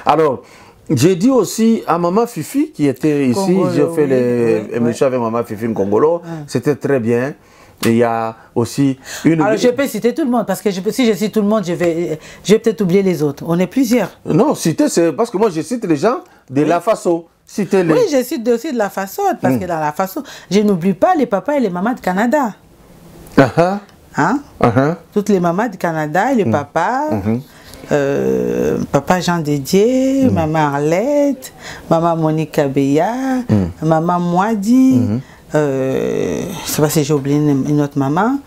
Alors, j'ai dit aussi à Maman Fifi qui était ici, Congolo, j'ai fait les émissions avec Maman Fifi Congolo, c'était très bien. Et il y a aussi une... Alors je peux citer tout le monde, parce que si je cite tout le monde, je vais peut-être oublier les autres. On est plusieurs. Non, citer, c'est parce que moi je cite les gens de la façon. Citez-les. Oui, je cite aussi de la façon, parce que dans la façon, je n'oublie pas les papas et les mamans du Canada. Hein? Toutes les mamans du Canada et les papas. Papa Jean Dédier, maman Arlette, maman Monique Abeya, maman Moadi, je ne sais pas si j'ai oublié une autre maman.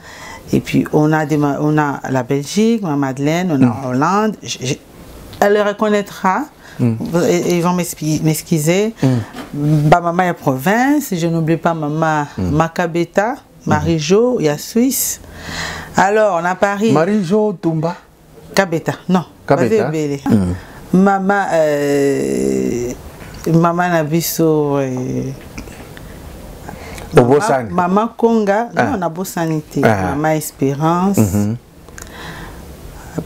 Et puis on a la Belgique, maman Madeleine, on a Hollande. Elle le reconnaîtra. Ils vont m'excuser. Maman est province, je n'oublie pas maman Macabeta, Marie-Jo, il y a Suisse. Alors on a Paris. Marie-Jo Tumba. Kabeta, non. Kabeta. Maman, maman Nabiso. Maman Konga, non, on a beau sanité. Maman Espérance.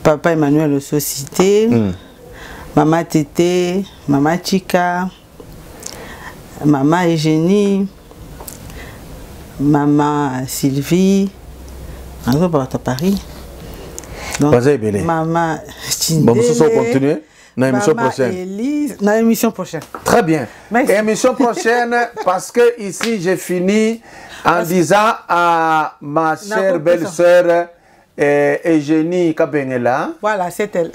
Papa Emmanuel Société. Maman Tété. Maman Chika. Maman Eugénie. Maman Sylvie. On va à Paris. Donc, maman Bon, nous allons continuer dans l'émission prochaine. Élise, dans l'émission prochaine. Très bien. Merci. Émission prochaine, parce que ici, j'ai fini en disant à ma chère belle-sœur Eugénie Kabengela. Voilà, c'est elle.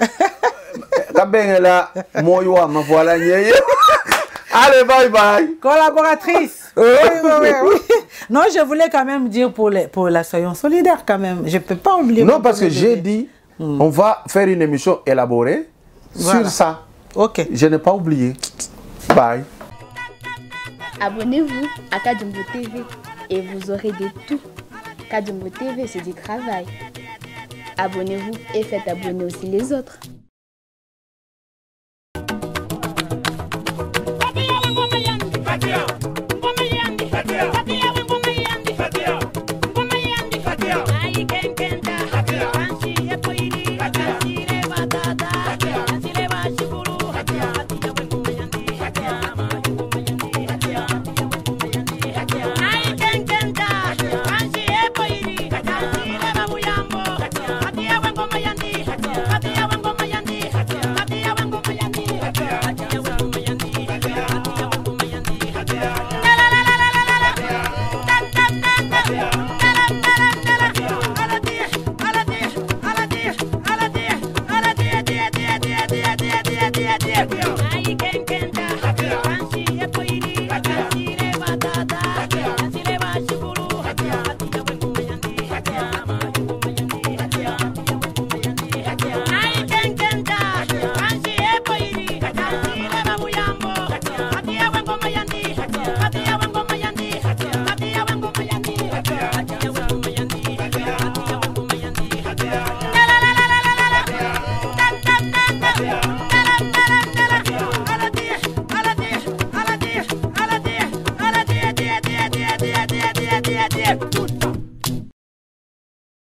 Kabengela, moi, ma voilà. Allez, bye bye. Collaboratrice. Oui. Non, je voulais quand même dire pour la Soyons solidaires quand même. Je ne peux pas oublier. Non, parce que j'ai dit, on va faire une émission élaborée sur ça. Ok. Je n'ai pas oublié. Bye. Abonnez-vous à Kadumbo TV et vous aurez de tout. Kadumbo TV, c'est du travail. Abonnez-vous et faites abonner aussi les autres. I